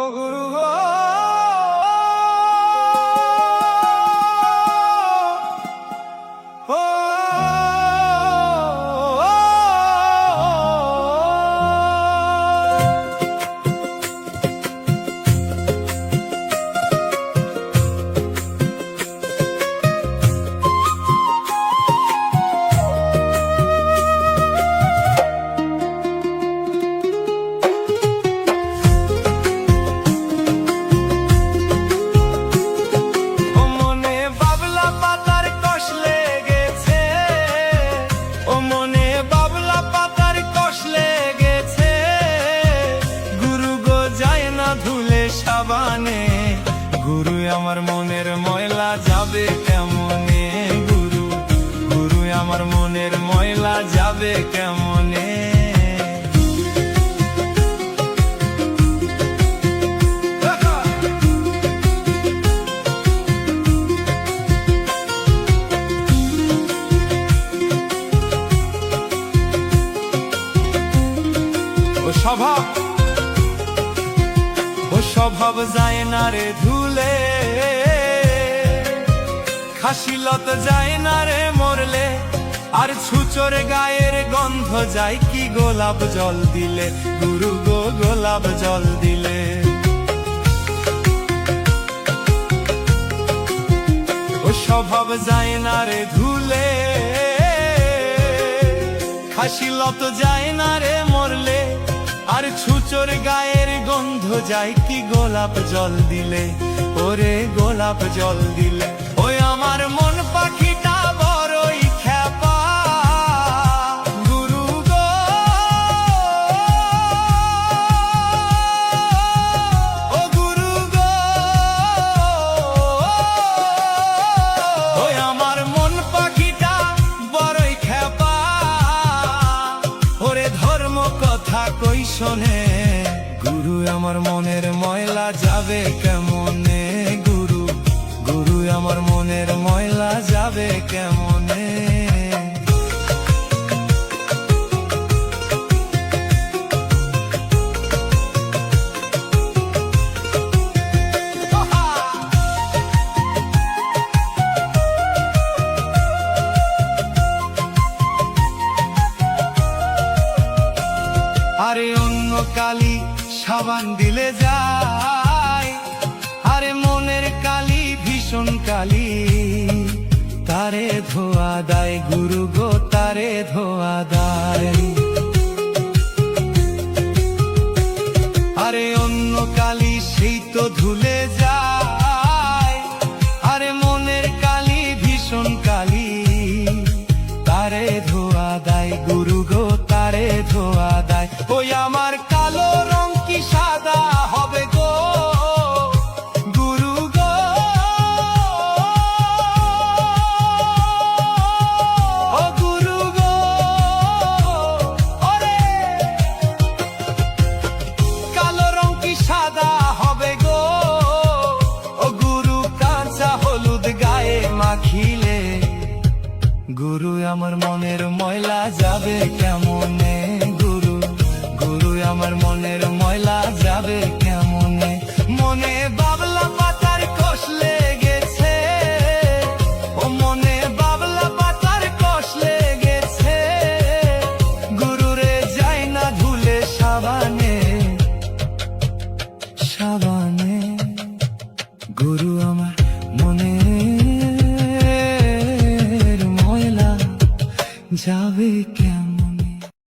ও গুরু গো, ও গুরু আমার মনের ময়লা যাবে কেমনে? গুরু গুরু আমার মনের ময়লা যাবে কেমনে? স্বভাব যায় না রে ধুলে, খাসিলত যায় না রে মরলে, আর ছুচোর গায়ের গন্ধ যায় কি গোলাপ জল দিলে? গুরু গো গোলাপ জল দিলে। ও স্বভাব যায় না রে ধুলে, খাসিলত যায় না রে মরলে, আর ছুচোর গায়ের গন্ধ যায় কি গোলাপ জল দিলে? ওরে গোলাপ জল দিলে। ওই আমার মন পাখিটা বড়ই খ্যাপা, গুরু গো ও গুরু গো। ওই আমার মন পাখিটা বড়ই খ্যাপা, ওরে ধর্ম কথা কই শোনে? গুরু আমার মনের ময়লা যাবে কেমনে? গুরু গুরু আমার মনের ময়লা যাবে কেমনে? আরে অন্য কালি সাবান দিলে যায়, আরে মনের কালি ভীষণ কালি, তারে ধোয়া দায় গুরু গো, তারে ধোয়া দায়। আরে অন্য কালি সেই তো ধুলে যায়, আরে মনের কালি ভীষণ কালি, তারে ধোয়া দায় গুরু গো, তারে ধোয়া দায়। ওই আমার কালো রং কি সাদা হবে গো, গুরু গো ও গুরু গো। ওরে কালো রং কি সাদা হবে গো, ও গুরু কাঁচা হলুদ গায়ে মাখিলে, গুরু আমার মনের ময়লা যাবে কেমনে? গুরু গুরু আমার মনের ময়লা যাবে কেমনে? মনে বাবলা পাতার কষ লেগেছে, ও মনে বাবলা পাতার কষ লেগেছে, গুরুরে যায় না ধুলে সাবানে সাবানে। গুরু আমার মনের ময়লা যাবে কেমন?